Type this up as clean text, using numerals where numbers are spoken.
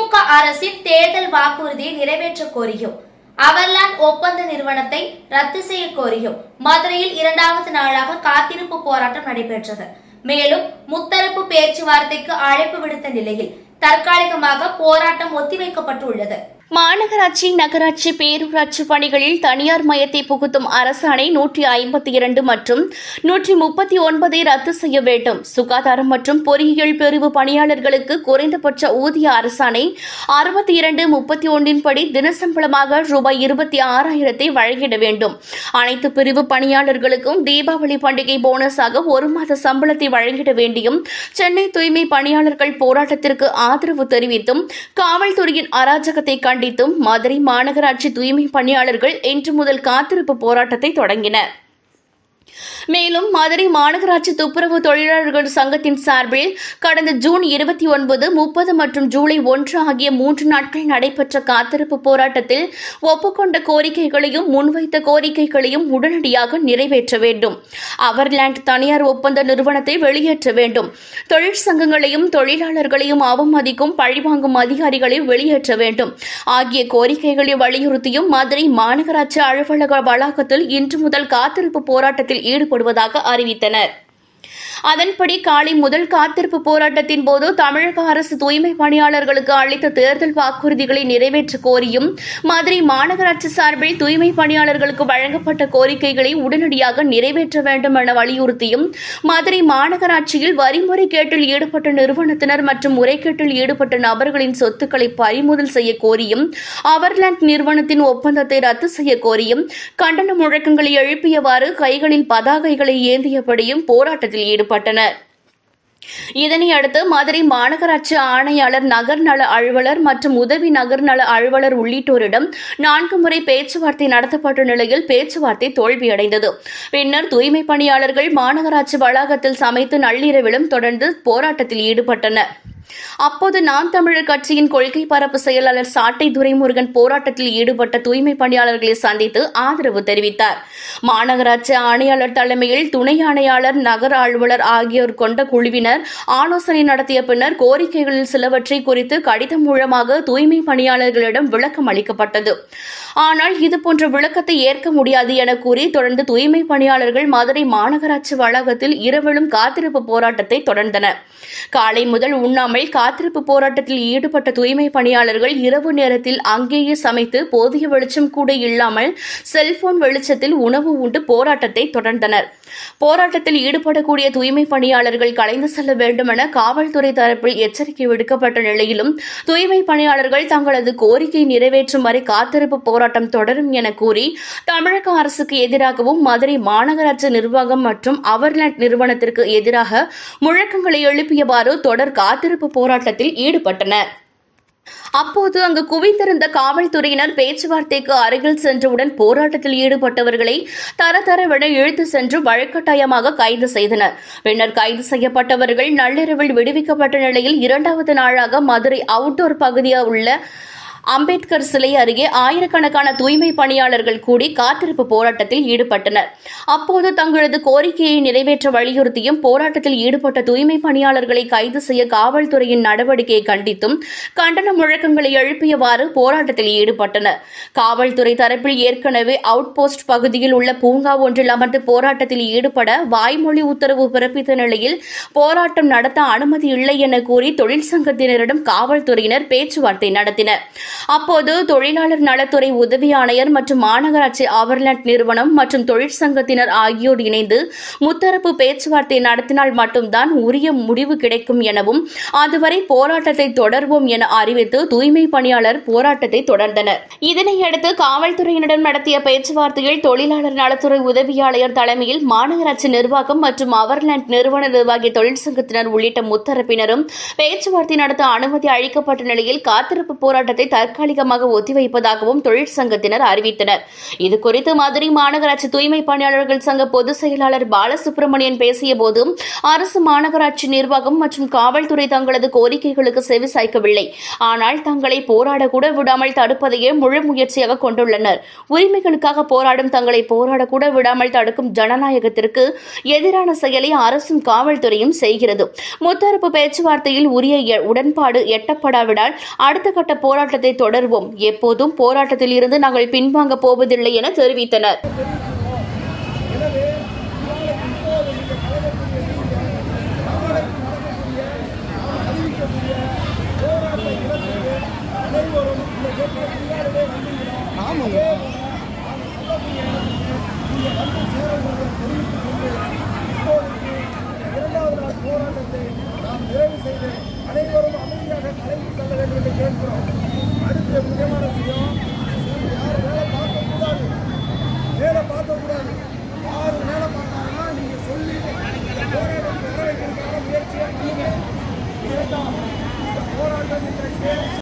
திமுக அரசின் தேர்தல் வாக்குறுதியை நிறைவேற்ற கோரியும் அவர்லாண்ட் ஒப்பந்த நிறுவனத்தை ரத்து செய்ய கோரியும் மதுரையில் இரண்டாவது நாளாக காத்திருப்பு போராட்டம் நடைபெற்றது. மேலும் முத்தரப்பு பேச்சுவார்த்தைக்கு அழைப்பு விடுத்த நிலையில் தற்காலிகமாக போராட்டம் ஒத்திவைக்கப்பட்டுள்ளது. மாநகராட்சி, நகராட்சி, பேரூராட்சி பணிகளில் தனியார் மயத்தை புகுத்தும் அரசாணை 152 மற்றும் 139 ரத்து செய்ய வேண்டும். சுகாதாரம் மற்றும் பொறியியல் பிரிவு பணியாளர்களுக்கு குறைந்தபட்ச ஊதிய அரசாணை 62-31 படி தினசம்பளமாக ரூபாய் 26,000 வழங்கிட வேண்டும். அனைத்து பிரிவு பணியாளர்களுக்கும் தீபாவளி பண்டிகை போனஸாக 1 மாத சம்பளத்தை வழங்கிட வேண்டியும் சென்னை தூய்மை பணியாளர்கள் போராட்டத்திற்கு ஆதரவு தெரிவித்தும் காவல்துறையின் அராஜகத்தை கண்டித்தும் மதுரை மாநகராட்சி தூய்மை பணியாளர்கள் இன்று முதல் காத்திருப்பு போராட்டத்தை தொடங்கினர். மேலும் மதுரை மாநகராட்சி துப்புரவு தொழிலாளர்கள் சங்கத்தின் சார்பில் கடந்த ஜூன் 29, 30 மற்றும் ஜூலை 1 ஆகிய 3 நாட்கள் நடைபெற்ற காத்திருப்பு போராட்டத்தில் ஒப்புக்கொண்ட கோரிக்கைகளையும் முன்வைத்த கோரிக்கைகளையும் உடனடியாக நிறைவேற்ற வேண்டும். அவர்லாண்ட் தனியார் ஒப்பந்த நிறுவனத்தை வெளியேற்ற வேண்டும். தொழிற்சங்கங்களையும் தொழிலாளர்களையும் அவமதிக்கும் பழிவாங்கும் அதிகாரிகளை வெளியேற்ற வேண்டும் ஆகிய கோரிக்கைகளை வலியுறுத்தியும் மதுரை மாநகராட்சி அலுவலக வளாகத்தில் இன்று முதல் காத்திருப்பு போராட்டத்தில் ஈடுபடுவதாக அறிவித்தனர். அதன்படி காலை முதல் காத்திருப்பு போராட்டத்தின் போது தமிழக அரசு தூய்மை பணியாளர்களுக்கு அளித்த தேர்தல் வாக்குறுதிகளை நிறைவேற்ற கோரியும் மதுரை மாநகராட்சி சார்பில் தூய்மை பணியாளர்களுக்கு வழங்கப்பட்ட கோரிக்கைகளை உடனடியாக நிறைவேற்ற வேண்டும் என வலியுறுத்தியும் மதுரை மாநகராட்சியில் வரி முறைகேட்டில் ஈடுபட்ட நிறுவனத்தினர் மற்றும் முறைகேட்டில் ஈடுபட்ட நபர்களின் சொத்துக்களை பறிமுதல் செய்ய கோரியும் அவர்லாண்ட் நிறுவனத்தின் ஒப்பந்தத்தை ரத்து செய்ய கோரியும் கண்டன முழக்கங்களை எழுப்பியவாறு கைகளில் பதாகைகளை ஏந்தியபடியும் போராட்டத்தில் ஈடுபட்டனர். இதனையடுத்து மதுரை மாநகராட்சி ஆணையாளர், நகர்நல அலுவலர் மற்றும் உதவி நகர்நல அலுவலர் உள்ளிட்டோரிடம் 4 முறை பேச்சுவார்த்தை நடத்தப்பட்ட நிலையில் பேச்சுவார்த்தை தோல்வியடைந்தது. பின்னர் தூய்மை பணியாளர்கள் மாநகராட்சி வளாகத்தில் சமைத்து நள்ளிரவிலும் தொடர்ந்து போராட்டத்தில் ஈடுபட்டனர். அப்போது நாம் தமிழர் கட்சியின் கொள்கை பரப்பு செயலாளர் சாட்டை துரைமுருகன் போராட்டத்தில் ஈடுபட்ட தூய்மை பணியாளர்களை சந்தித்து ஆதரவு தெரிவித்தார். மாநகராட்சி ஆணையாளர் தலைமையில் துணை ஆணையாளர், நகர அலுவலர் ஆகியோர் கொண்ட குழுவினர் ஆலோசனை நடத்திய பின்னர் கோரிக்கைகளில் சிலவற்றை குறித்து கடிதம் மூலமாக தூய்மை பணியாளர்களிடம் விளக்கம் அளிக்கப்பட்டது. ஆனால் இதுபோன்ற விளக்கத்தை ஏற்க முடியாது என கூறி தொடர்ந்து தூய்மை பணியாளர்கள் மதுரை மாநகராட்சி வளாகத்தில் இரவிலும் காத்திருப்பு போராட்டத்தை தொடர்ந்தனர். காலை முதல் உண்ணாமல் காத்திருப்பு போராட்டத்தில் ஈடுபட்ட தூய்மை பணியாளர்கள் இரவு நேரத்தில் அங்கேயே சமைத்து போதிய வெளிச்சம் கூட இல்லாமல் செல்போன் வெளிச்சத்தில் உணவு உண்டு போராட்டத்தை தொடர்ந்தனர். போராட்டத்தில் ஈடுபடக்கூடிய தூய்மை பணியாளர்கள் கலைந்து செல்ல வேண்டும் என காவல்துறை தரப்பில் எச்சரிக்கை விடுக்கப்பட்ட நிலையிலும் தூய்மை பணியாளர்கள் தங்களது கோரிக்கை நிறைவேற்றும் வரை காத்திருப்பு போராட்டம் தொடரும் என கூறி தமிழக அரசுக்கு எதிராகவும் மதுரை மாநகராட்சி நிர்வாகம் மற்றும் அவர்லாண்ட் நிறுவனத்திற்கு எதிராக முழக்கங்களை எழுப்பியவாறு தொடர் காத்திருப்பு போராட்டத்தில் ஈடுபட்டனர். அப்போது அங்கு குவிந்திருந்த காவல்துறையினர் பேச்சுவார்த்தைக்கு அருகில் சென்றவுடன் போராட்டத்தில் ஈடுபட்டவர்களை தரதரவென இழுத்து சென்று வலுக்கட்டாயமாக கைது செய்தனர். பின்னர் கைது செய்யப்பட்டவர்கள் நள்ளிரவில் விடுவிக்கப்பட்ட நிலையில் 2வது நாளாக மதுரை அவுட்டோர் பகுதியில் உள்ள அம்பேத்கர் சிலை அருகே ஆயிரக்கணக்கான தூய்மை பணியாளர்கள் கூடி காத்திருப்பு போராட்டத்தில் ஈடுபட்டனர். அப்போது தங்களது கோரிக்கையை நிறைவேற்ற வலியுறுத்தியும் போராட்டத்தில் ஈடுபட்ட தூய்மை பணியாளர்களை கைது செய்ய காவல்துறையின் நடவடிக்கையை கண்டித்தும் கண்டன முழக்கங்களை எழுப்பியவாறு போராட்டத்தில் ஈடுபட்டனர். காவல்துறை தரப்பில் ஏற்கனவே அவுட் போஸ்ட் பகுதியில் உள்ள பூங்கா ஒன்றில் அமர்ந்து போராட்டத்தில் ஈடுபட வாய்மொழி உத்தரவு பிறப்பித்த நிலையில் போராட்டம் நடத்த அனுமதி இல்லை என கூறி தொழிற்சங்கத்தினரிடம் காவல்துறையினர் பேச்சுவார்த்தை நடத்தினர். அப்போது தொழிலாளர் நலத்துறை உதவி ஆணையர் மற்றும் மாநகராட்சி அவர்லாண்ட் நிறுவனம் மற்றும் தொழிற்சங்கத்தினர் ஆகியோர் இணைந்து முத்தரப்பு பேச்சுவார்த்தை நடத்தினால் மட்டும்தான் உரிய முடிவு கிடைக்கும் எனவும் அதுவரை போராட்டத்தை தொடர்வோம் என அறிவித்து தூய்மை பணியாளர் போராட்டத்தை தொடர்ந்தனர். இதனையடுத்து காவல்துறையினரிடம் நடத்திய பேச்சுவார்த்தையில் தொழிலாளர் நலத்துறை உதவி ஆணையர் தலைமையில் மாநகராட்சி நிர்வாகம் மற்றும் அவர்லாண்ட் நிறுவன நிர்வாகி தொழிற்சங்கத்தினர் உள்ளிட்ட முத்தரப்பினரும் பேச்சுவார்த்தை நடத்த அனுமதி அளிக்கப்பட்ட நிலையில் காத்திருப்பு போராட்டத்தை தற்காலிகமாக ஒத்திவைப்பதாகவும் தொழிற்சங்கத்தினர் அறிவித்தனர். இதுகுறித்து மதுரை மாநகராட்சி தூய்மை பணியாளர்கள் சங்க பொதுச் செயலாளர் பாலசுப்ரமணியன் பேசியபோது, அரசு மாநகராட்சி நிர்வாகம் மற்றும் காவல்துறை தங்களது கோரிக்கைகளுக்கு செவி சாய்க்கவில்லை. ஆனால் தங்களை போராடக்கூட விடாமல் தடுப்பதையே முழு முயற்சியாக கொண்டுள்ளனர். உரிமைகளுக்காக போராடும் தங்களை போராடக்கூட விடாமல் தடுக்கும் ஜனநாயகத்திற்கு எதிரான செயலை அரசும் காவல்துறையும் செய்கிறது. முத்தரப்பு பேச்சுவார்த்தையில் உரிய உடன்பாடு எட்டப்படாவிடால் அடுத்த கட்ட போராட்டத்தை தொடர்வோம். எப்போதும் போராட்டத்தில் இருந்து நாங்கள் பின்வாங்க போவதில்லை என தெரிவித்தனர். இரண்டாவது நாள் போராட்டத்தை நாம் நிறைவு செய்து அனைவரும் அமைதியாக கலைந்து செல்ல வேண்டும் என்று கேட்கிறோம். அடுத்த முக்கியமான விஷயம்,